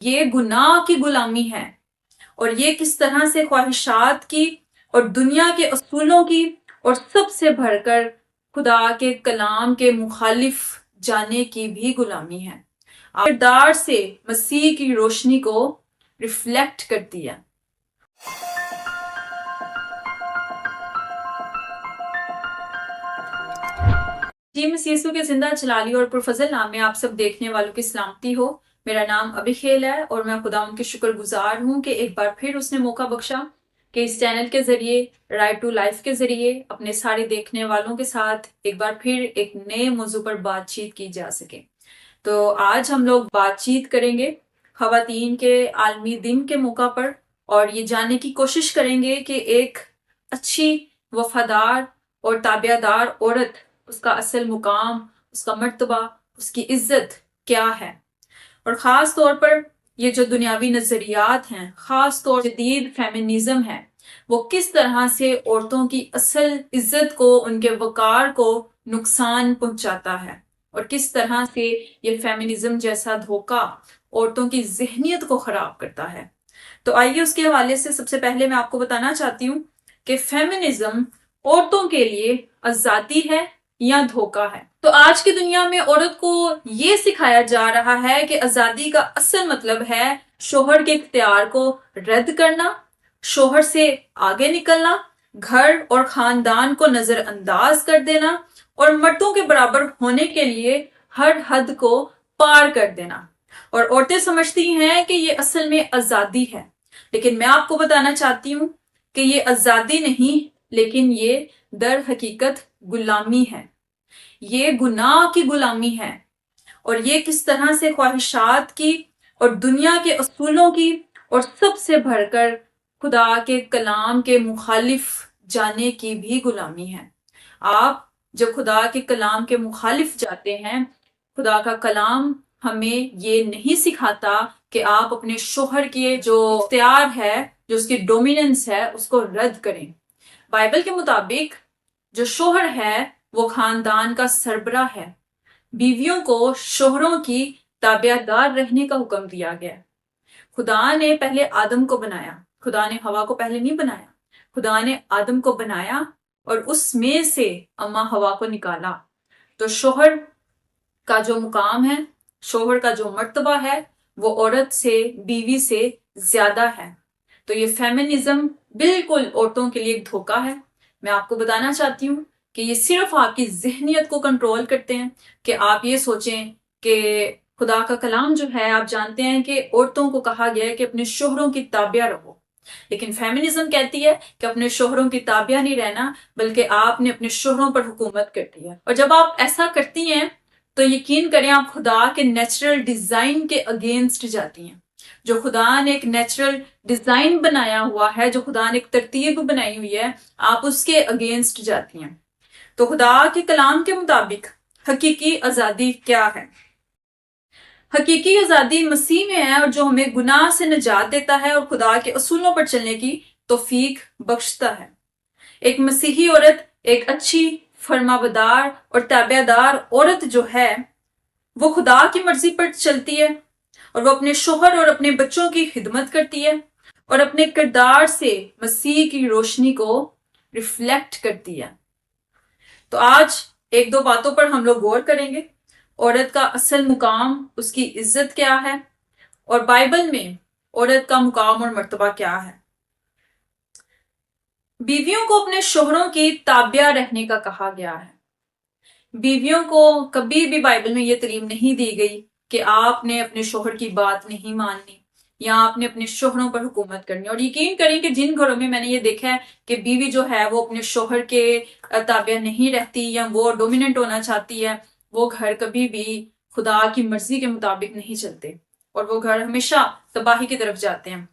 یہ گناہ کی غلامی ہے، اور یہ کس طرح سے خواہشات کی اور دنیا کے اصولوں کی اور سب سے بڑھ کر خدا کے کلام کے مخالف جانے کی بھی غلامی ہے۔ کردار سے مسیح کی روشنی کو ریفلیکٹ کرتی ہے۔ جی مسیح یسوع کے زندہ جلالی اور پرفضل نام میں آپ سب دیکھنے والوں کی سلامتی ہو۔ میرا نام ابیخیل ہے اور میں خدا ان کی شکر گزار ہوں کہ ایک بار پھر اس نے موقع بخشا کہ اس چینل کے ذریعے رائٹ ٹو لائف کے ذریعے اپنے سارے دیکھنے والوں کے ساتھ ایک بار پھر ایک نئے موضوع پر بات چیت کی جا سکے۔ تو آج ہم لوگ بات چیت کریں گے خواتین کے عالمی دن کے موقع پر، اور یہ جاننے کی کوشش کریں گے کہ ایک اچھی وفادار اور تابع دار عورت، اس کا اصل مقام، اس کا مرتبہ، اس کی عزت کیا ہے، اور خاص طور پر یہ جو دنیاوی نظریات ہیں، خاص طور جدید فیمنزم ہے، وہ کس طرح سے عورتوں کی اصل عزت کو، ان کے وقار کو نقصان پہنچاتا ہے، اور کس طرح سے یہ فیمنزم جیسا دھوکہ عورتوں کی ذہنیت کو خراب کرتا ہے۔ تو آئیے اس کے حوالے سے سب سے پہلے میں آپ کو بتانا چاہتی ہوں کہ فیمنزم عورتوں کے لیے آزادی ہے یا دھوکہ ہے۔ تو آج کی دنیا میں عورت کو یہ سکھایا جا رہا ہے کہ آزادی کا اصل مطلب ہے شوہر کے اختیار کو رد کرنا، شوہر سے آگے نکلنا، گھر اور خاندان کو نظر انداز کر دینا، اور مردوں کے برابر ہونے کے لیے ہر حد کو پار کر دینا۔ اور عورتیں سمجھتی ہیں کہ یہ اصل میں آزادی ہے، لیکن میں آپ کو بتانا چاہتی ہوں کہ یہ آزادی نہیں، لیکن یہ در حقیقت غلامی ہے۔ یہ گناہ کی غلامی ہے، اور یہ کس طرح سے خواہشات کی اور دنیا کے اصولوں کی اور سب سے بڑھ کر خدا کے کلام کے مخالف جانے کی بھی غلامی ہے۔ آپ جب خدا کے کلام کے مخالف جاتے ہیں، خدا کا کلام ہمیں یہ نہیں سکھاتا کہ آپ اپنے شوہر کے جو اختیار ہے، جو اس کی ڈومیننس ہے، اس کو رد کریں۔ بائبل کے مطابق جو شوہر ہے وہ خاندان کا سربراہ ہے۔ بیویوں کو شوہروں کی تابع دار رہنے کا حکم دیا گیا۔ خدا نے پہلے آدم کو بنایا، خدا نے ہوا کو پہلے نہیں بنایا، خدا نے آدم کو بنایا اور اس میں سے اما ہوا کو نکالا۔ تو شوہر کا جو مقام ہے، شوہر کا جو مرتبہ ہے، وہ عورت سے، بیوی سے زیادہ ہے۔ تو یہ فیمنزم بالکل عورتوں کے لیے ایک دھوکہ ہے۔ میں آپ کو بتانا چاہتی ہوں کہ یہ صرف آپ کی ذہنیت کو کنٹرول کرتے ہیں کہ آپ یہ سوچیں کہ خدا کا کلام جو ہے، آپ جانتے ہیں کہ عورتوں کو کہا گیا ہے کہ اپنے شوہروں کی تابع رہو، لیکن فیمنزم کہتی ہے کہ اپنے شوہروں کی تابع نہیں رہنا، بلکہ آپ نے اپنے شوہروں پر حکومت کرتی ہے۔ اور جب آپ ایسا کرتی ہیں تو یقین کریں آپ خدا کے نیچرل ڈیزائن کے اگینسٹ جاتی ہیں۔ جو خدا نے ایک نیچرل ڈیزائن بنایا ہوا ہے، جو خدا نے ایک ترتیب بنائی ہوئی ہے، آپ اس کے اگینسٹ جاتی ہیں۔ تو خدا کے کلام کے مطابق حقیقی آزادی کیا ہے؟ حقیقی آزادی مسیح میں ہے، اور جو ہمیں گناہ سے نجات دیتا ہے اور خدا کے اصولوں پر چلنے کی توفیق بخشتا ہے۔ ایک مسیحی عورت، ایک اچھی فرمانبردار اور تابع دار عورت جو ہے، وہ خدا کی مرضی پر چلتی ہے، اور وہ اپنے شوہر اور اپنے بچوں کی خدمت کرتی ہے، اور اپنے کردار سے مسیح کی روشنی کو ریفلیکٹ کرتی ہے۔ تو آج ایک دو باتوں پر ہم لوگ غور کریں گے۔ عورت کا اصل مقام، اس کی عزت کیا ہے، اور بائبل میں عورت کا مقام اور مرتبہ کیا ہے۔ بیویوں کو اپنے شوہروں کی تابع رہنے کا کہا گیا ہے۔ بیویوں کو کبھی بھی بائبل میں یہ تعلیم نہیں دی گئی کہ آپ نے اپنے شوہر کی بات نہیں ماننی یا آپ نے اپنے شوہروں پر حکومت کرنی۔ اور یقین کریں کہ جن گھروں میں میں نے یہ دیکھا ہے کہ بیوی جو ہے وہ اپنے شوہر کے تابع نہیں رہتی یا وہ ڈومیننٹ ہونا چاہتی ہے، وہ گھر کبھی بھی خدا کی مرضی کے مطابق نہیں چلتے، اور وہ گھر ہمیشہ تباہی کی طرف جاتے ہیں۔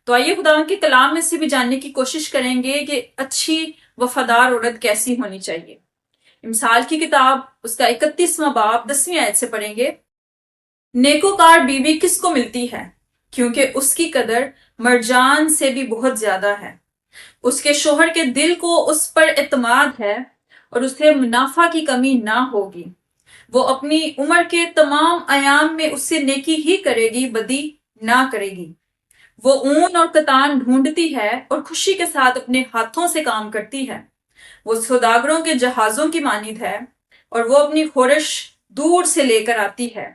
تو آئیے خدا کے کلام میں سے بھی جاننے کی کوشش کریں گے کہ اچھی وفادار عورت کیسی ہونی چاہیے۔ مثال کی کتاب اس کا 31واں باب 10ویں آیت سے پڑھیں گے۔ نیکوکار بیوی کس کو ملتی ہے؟ کیونکہ اس کی قدر مرجان سے بھی بہت زیادہ ہے۔ اس کے شوہر کے دل کو اس پر اعتماد ہے، اور اسے منافع کی کمی نہ ہوگی۔ وہ اپنی عمر کے تمام ایام میں اس سے نیکی ہی کرے گی، بدی نہ کرے گی۔ وہ اون اور کتان ڈھونڈتی ہے اور خوشی کے ساتھ اپنے ہاتھوں سے کام کرتی ہے۔ وہ سوداگروں کے جہازوں کی مانند ہے اور وہ اپنی خورش دور سے لے کر آتی ہے۔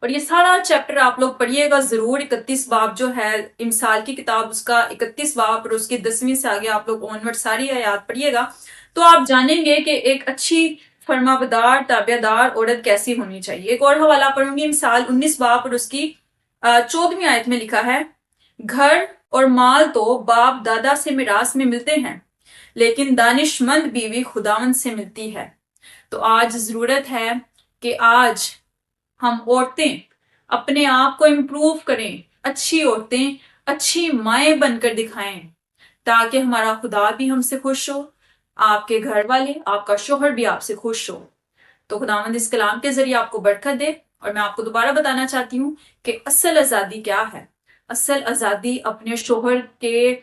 اور یہ سارا چیپٹر آپ لوگ پڑھیے گا ضرور، 31 باب جو ہے امثال کی کتاب، اس کا 31 باب اور اس کی 10ویں سے آگے آپ لوگ اونورڈ ساری آیات پڑھیے گا تو آپ جانیں گے کہ ایک اچھی فرمانبردار تابع دار عورت کیسی ہونی چاہیے۔ ایک اور حوالہ پڑھوں گی، امثال 19 باب اور اس کی 14ویں آیت میں لکھا ہے، گھر اور مال تو باپ دادا سے میراث میں ملتے ہیں، لیکن دانش مند بیوی خداوند سے ملتی ہے۔ تو آج ضرورت ہے کہ آج ہم عورتیں اپنے آپ کو امپروو کریں، اچھی عورتیں اچھی مائیں بن کر دکھائیں تاکہ ہمارا خدا بھی ہم سے خوش ہو، آپ کے گھر والے، آپ کا شوہر بھی آپ سے خوش ہو۔ تو خداوند اس کلام کے ذریعے آپ کو برکت دے، اور میں آپ کو دوبارہ بتانا چاہتی ہوں کہ اصل آزادی کیا ہے۔ اصل آزادی اپنے شوہر کے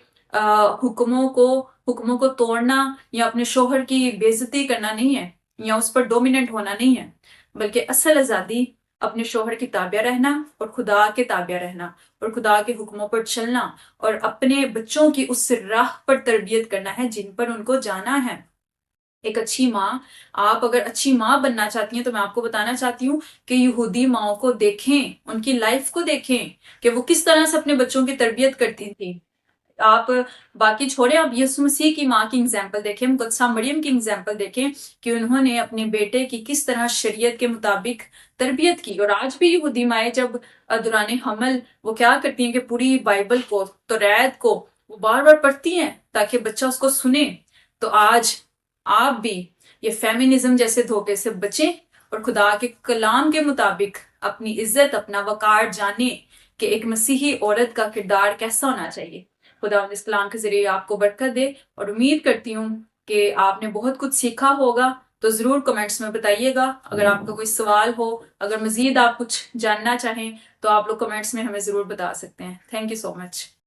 حکموں کو توڑنا یا اپنے شوہر کی بے عزتی کرنا نہیں ہے، یا اس پر ڈومیننٹ ہونا نہیں ہے، بلکہ اصل آزادی اپنے شوہر کی تابع رہنا اور خدا کے تابع رہنا اور خدا کے حکموں پر چلنا اور اپنے بچوں کی اس راہ پر تربیت کرنا ہے جن پر ان کو جانا ہے۔ ایک اچھی ماں، آپ اگر اچھی ماں بننا چاہتی ہیں تو میں آپ کو بتانا چاہتی ہوں کہ یہودی ماؤں کو دیکھیں، ان کی لائف کو دیکھیں کہ وہ کس طرح سے اپنے بچوں کی تربیت کرتی تھی۔ آپ باقی چھوڑیں، آپ یسوع مسیح کی ماں کی اگزامپل دیکھیں، مقدسہ مریم کی اگزامپل دیکھیں کہ انہوں نے اپنے بیٹے کی کس طرح شریعت کے مطابق تربیت کی۔ اور آج بھی یہودی مائیں جب دوران حمل وہ کیا کرتی ہیں کہ پوری بائبل کو، توریت کو وہ بار بار پڑھتی ہیں تاکہ بچہ اس کو سنے۔ تو آج آپ بھی یہ فیمنزم جیسے دھوکے سے بچیں اور خدا کے کلام کے مطابق اپنی عزت، اپنا وقار جانیں کہ ایک مسیحی عورت کا کردار کیسا ہونا چاہیے۔ خدا اس کلام کے ذریعے آپ کو برکت دے، اور امید کرتی ہوں کہ آپ نے بہت کچھ سیکھا ہوگا۔ تو ضرور کمنٹس میں بتائیے گا، اگر آپ کا کوئی سوال ہو، اگر مزید آپ کچھ جاننا چاہیں تو آپ لوگ کمنٹس میں ہمیں ضرور بتا سکتے ہیں۔ Thank you so much.